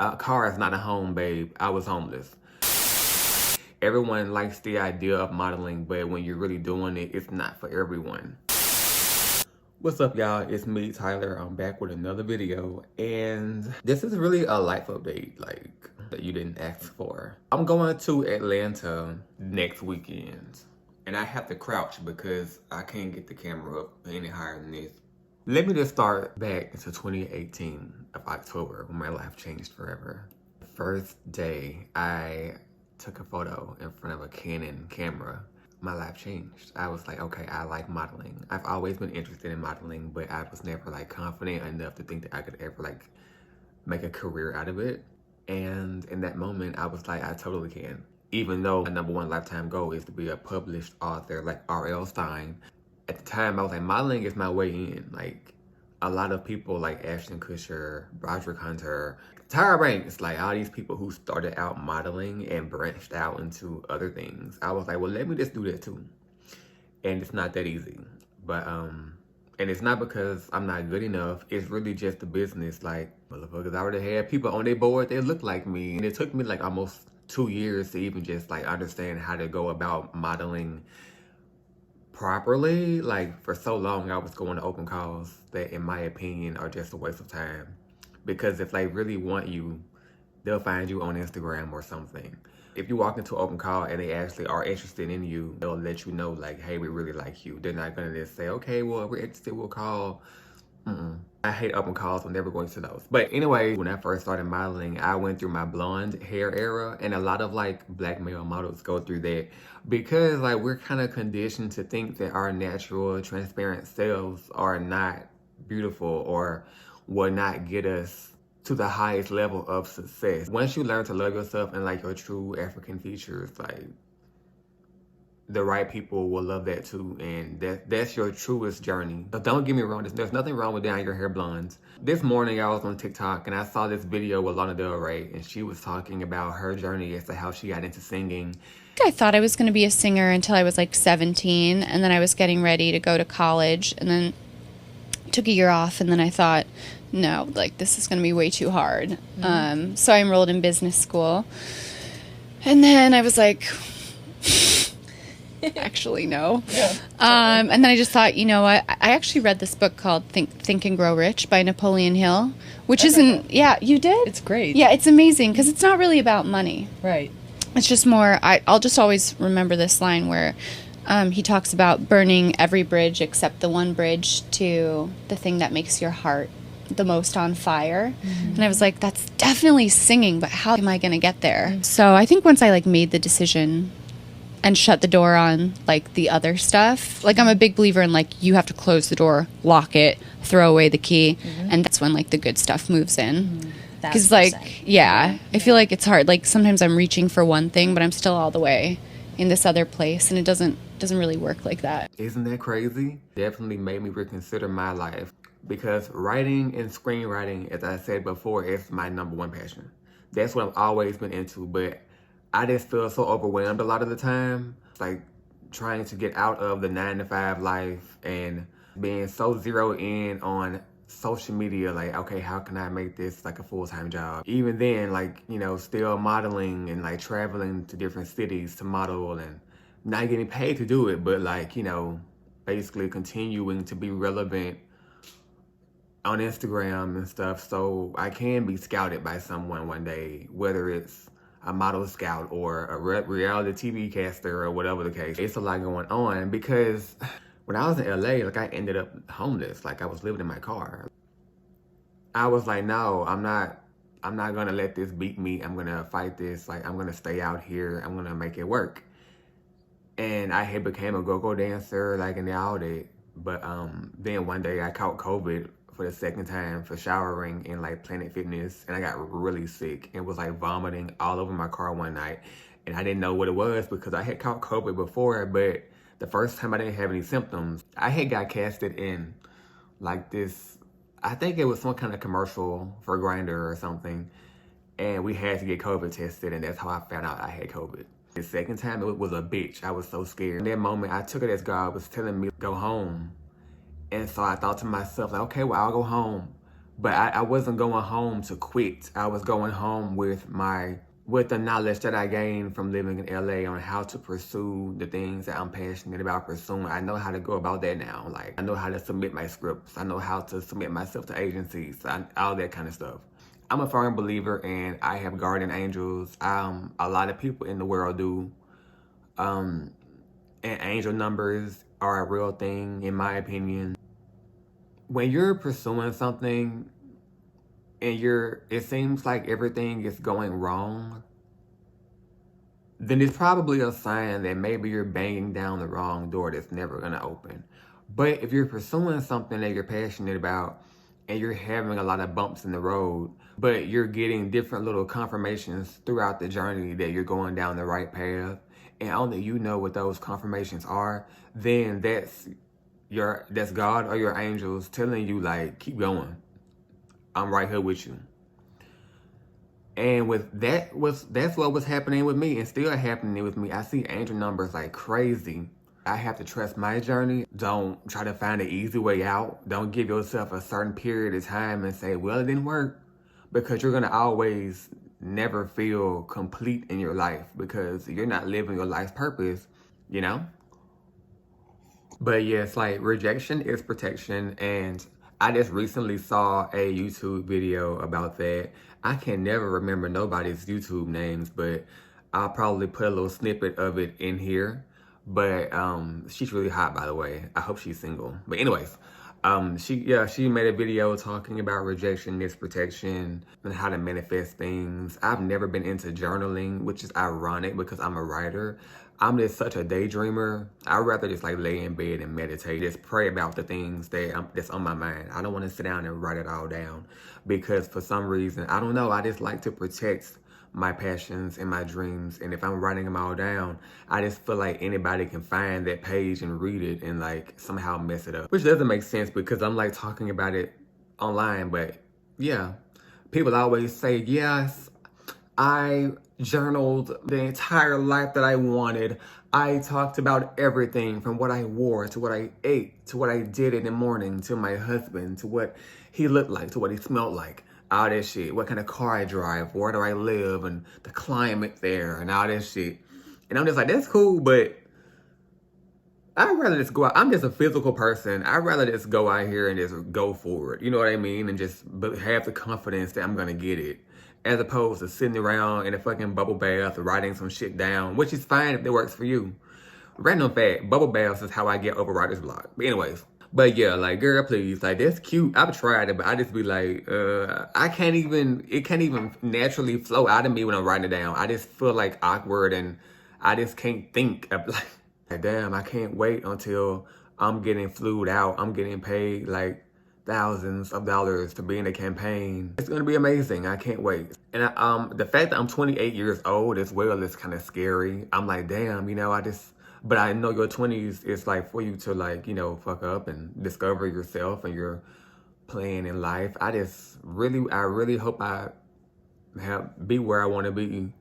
A car is not a home, babe. I was homeless. Everyone likes the idea of modeling, but when you're really doing it, it's not for everyone. What's up, y'all? It's me, Tyler. I'm back with another video, and this is really a life update, like, that you didn't ask for. I'm going to Atlanta next weekend, and I have to crouch because I can't get the camera up any higher than this. Let me just start back into 2018 of October when my life changed forever. The first day I took a photo in front of a Canon camera, my life changed. I was like, okay, I like modeling. I've always been interested in modeling, but I was never like confident enough to think that I could ever like make a career out of it. And in that moment, I was like, I totally can. Even though my #1 lifetime goal is to be a published author like R.L. Stein, at the time I was like, modeling is my way in. Like a lot of people like Ashton Kutcher, Broderick Hunter, Tyra Banks, like all these people who started out modeling and branched out into other things. I was like, well, let me just do that too. And it's not that easy. But, and it's not because I'm not good enough. It's really just the business. Like, motherfuckers already had people on their board that look like me. And it took me like almost 2 years to even just like understand how to go about modeling properly. Like for so long I was going to open calls that in my opinion are just a waste of time, because if they really want you, they'll find you on Instagram or something. If you walk into an open call and they actually are interested in you, they'll let you know like, hey, we really like you. They're not gonna just say, okay, well, we're interested, we'll call. I hate open calls. I'm never going to those. But anyway, when I first started modeling, I went through my blonde hair era, and a lot of like black male models go through that because like we're kind of conditioned to think that our natural, transparent selves are not beautiful or will not get us to the highest level of success. Once you learn to love yourself and like your true African features, like the right people will love that too, and that's your truest journey. So don't get me wrong, there's nothing wrong with dyeing your hair blonde. This morning I was on TikTok and I saw this video with Lana Del Rey, and she was talking about her journey as to how she got into singing. I thought I was going to be a singer until I was like 17, and then I was getting ready to go to college, and then took a year off, and then I thought, no, like this is going to be way too hard. So I enrolled in business school, and then I was like, actually no. And then I just thought, you know what, I actually read this book called Think and Grow Rich by Napoleon Hill, which isn't, yeah, you did? It's great. Yeah, it's amazing because it's not really about money. Right. It's just more, I'll just always remember this line where he talks about burning every bridge except the one bridge to the thing that makes your heart the most on fire. And I was like, that's definitely singing, but how am I going to get there? So I think once I like made the decision and shut the door on like the other stuff, like I'm a big believer in like you have to close the door, lock it, throw away the key, and that's when like the good stuff moves in. Because like, yeah, I feel like it's hard. Like sometimes I'm reaching for one thing, but I'm still all the way in this other place, and it doesn't really work like that. Isn't that crazy? Definitely made me reconsider my life, because writing and screenwriting, as I said before, is my #1 passion. That's what I've always been into, but I just feel so overwhelmed a lot of the time, like trying to get out of the 9-to-5 life and being so zeroed in on social media, like, okay, how can I make this like a full-time job? Even then, like, you know, still modeling and like traveling to different cities to model and not getting paid to do it, but like, you know, basically continuing to be relevant on Instagram and stuff, so I can be scouted by someone one day, whether it's a model scout or a reality TV caster or whatever the case. It's a lot going on, because when I was in LA, like I ended up homeless. Like I was living in my car. I was like, no, I'm not gonna let this beat me. I'm gonna fight this. Like I'm gonna stay out here. I'm gonna make it work. And I had became a go-go dancer like in the audit. But then one day I caught COVID for the second time for showering in like Planet Fitness, and I got really sick and was like vomiting all over my car one night, and I didn't know what it was because I had caught COVID before, but the first time I didn't have any symptoms. I had got casted in like this, I think it was some kind of commercial for Grindr or something, and we had to get COVID tested, and that's how I found out I had COVID. The second time, it was a bitch. I was so scared. In that moment, I took it as God was telling me to go home. And so I thought to myself, like, okay, well, I'll go home. But I wasn't going home to quit. I was going home with the knowledge that I gained from living in LA on how to pursue the things that I'm passionate about pursuing. I know how to go about that now. Like, I know how to submit my scripts. I know how to submit myself to agencies, all that kind of stuff. I'm a firm believer in I have guardian angels. A lot of people in the world do. And angel numbers are a real thing, in my opinion. When you're pursuing something and it seems like everything is going wrong, then it's probably a sign that maybe you're banging down the wrong door that's never going to open. But if you're pursuing something that you're passionate about and you're having a lot of bumps in the road, but you're getting different little confirmations throughout the journey that you're going down the right path, and only you know what those confirmations are, then that's God or your angels telling you, like, keep going. I'm right here with you. And that's what was happening with me and still happening with me. I see angel numbers like crazy. I have to trust my journey. Don't try to find an easy way out. Don't give yourself a certain period of time and say, well, it didn't work. Because you're going to always never feel complete in your life because you're not living your life's purpose, you know? But yes, like, rejection is protection, and I just recently saw a YouTube video about that. I can never remember nobody's YouTube names, but I'll probably put a little snippet of it in here. But she's really hot, by the way. I hope she's single. But anyways, she made a video talking about rejection is protection and how to manifest things. I've never been into journaling, which is ironic because I'm a writer. I'm just such a daydreamer. I'd rather just like lay in bed and meditate, just pray about the things that's on my mind. I don't want to sit down and write it all down because for some reason, I don't know, I just like to protect my passions and my dreams. And if I'm writing them all down, I just feel like anybody can find that page and read it and like somehow mess it up. Which doesn't make sense because I'm like talking about it online. But yeah, people always say, yes, I journaled the entire life that I wanted. I talked about everything from what I wore to what I ate to what I did in the morning to my husband to what he looked like to what he smelled like. All that shit. What kind of car I drive, where do I live, and the climate there, and all that shit. And I'm just like, that's cool, but I'd rather just go out. I'm just a physical person. I'd rather just go out here and just go for it. You know what I mean? And just have the confidence that I'm going to get it. As opposed to sitting around in a fucking bubble bath or writing some shit down, which is fine if it works for you. Random fact, bubble baths is how I get over writer's block. But anyways. But yeah, like, girl, please, like, that's cute. I've tried it, but I just be like, it can't even naturally flow out of me when I'm writing it down. I just feel like awkward and I just can't think of like, damn, I can't wait until I'm getting flued out. I'm getting paid like thousands of dollars to be in a campaign. It's gonna be amazing. I can't wait. And the fact that I'm 28 years old as well is kind of scary. I'm like, damn, you know, but I know your 20s is like for you to like, you know, fuck up and discover yourself and your plan in life. I really hope I be where I want to be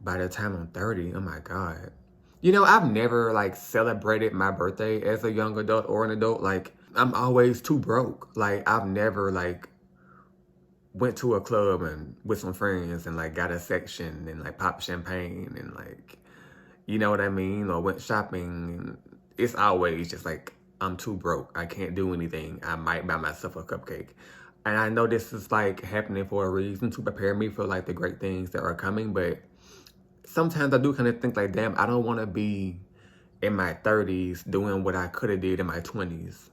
by the time I'm 30. Oh my God. You know, I've never like celebrated my birthday as a young adult or an adult. Like, I'm always too broke. Like, I've never like went to a club and with some friends and like got a section and like popped champagne and like, you know what I mean? Or went shopping. It's always just like, I'm too broke. I can't do anything. I might buy myself a cupcake. And I know this is like happening for a reason to prepare me for like the great things that are coming. But sometimes I do kind of think like, damn, I don't want to be in my 30s doing what I could have did in my 20s.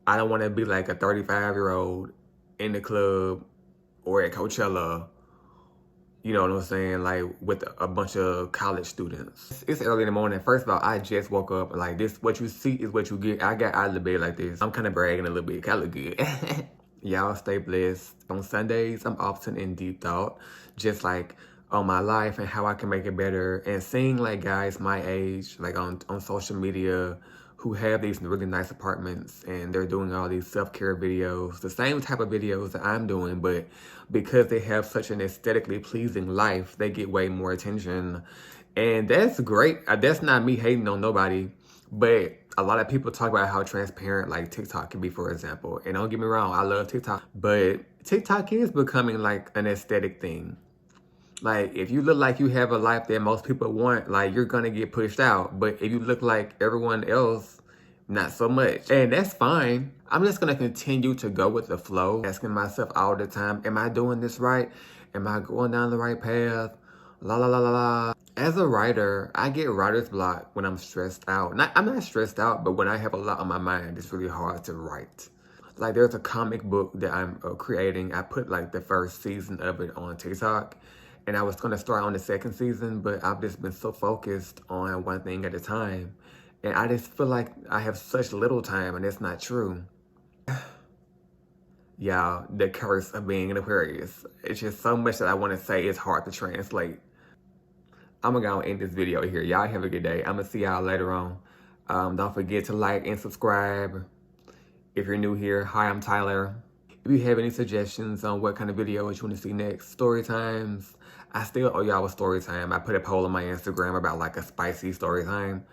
I don't want to be like a 35-year-old in the club or at Coachella, you know what I'm saying, like with a bunch of college students. It's early in the morning. First of all, I just woke up. Like, this, what you see is what you get. I got out of the bed like this. I'm kind of bragging a little bit. Kind of good. Y'all stay blessed. On Sundays, I'm often in deep thought, just like on my life and how I can make it better. And seeing like guys my age, like on social media, who have these really nice apartments and they're doing all these self-care videos, the same type of videos that I'm doing, but because they have such an aesthetically pleasing life, they get way more attention. And that's great. That's not me hating on nobody, but A lot of people talk about how transparent like TikTok can be, for example. And don't get me wrong, I love TikTok. But TikTok is becoming like an aesthetic thing. Like, if you look like you have a life that most people want, like, you're gonna get pushed out. But if you look like everyone else, not so much. And that's fine. I'm just gonna continue to go with the flow, asking myself all the time, am I doing this right? Am I going down the right path? La la la la la. As a writer, I get writer's block when I'm stressed out. I'm not stressed out, but when I have a lot on my mind, it's really hard to write. Like, there's a comic book that I'm creating. I put like the first season of it on TikTok. And I was going to start on the second season, but I've just been so focused on one thing at a time. And I just feel like I have such little time, and it's not true. Y'all, the curse of being an Aquarius. It's just so much that I want to say, it's hard to translate. I'm going to go and end this video here. Y'all have a good day. I'm going to see y'all later on. Don't forget to like and subscribe. If you're new here, hi, I'm Tyler. If you have any suggestions on what kind of videos you want to see next, story times, I still owe y'all a story time. I put a poll on my Instagram about like a spicy story time.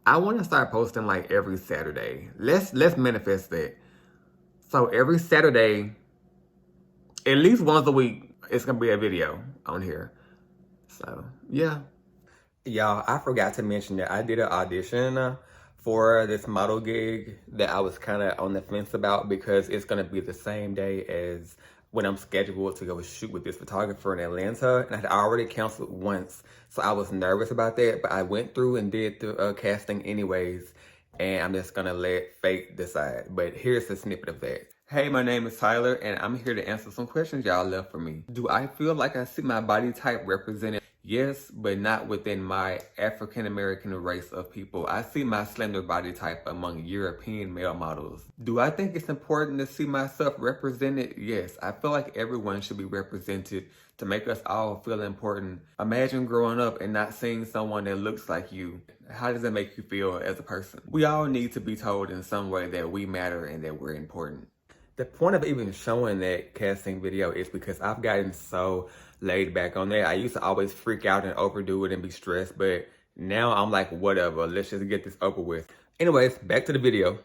I want to start posting like every Saturday. Let's manifest that. So every Saturday, at least once a week, it's going to be a video on here. So, yeah. Y'all, I forgot to mention that I did an audition for this model gig that I was kind of on the fence about because it's going to be the same day as when I'm scheduled to go shoot with this photographer in Atlanta. And I had already canceled once, so I was nervous about that. But I went through and did the casting anyways. And I'm just going to let fate decide. But here's a snippet of that. Hey, my name is Tyler, and I'm here to answer some questions y'all left for me. Do I feel like I see my body type represented? Yes, but not within my African-American race of people. I see my slender body type among European male models. Do I think it's important to see myself represented? Yes, I feel like everyone should be represented to make us all feel important. Imagine growing up and not seeing someone that looks like you. How does that make you feel as a person? We all need to be told in some way that we matter and that we're important. The point of even showing that casting video is because I've gotten so laid back on that. I used to always freak out and overdo it and be stressed, but now I'm like, whatever, let's just get this over with. Anyways, back to the video.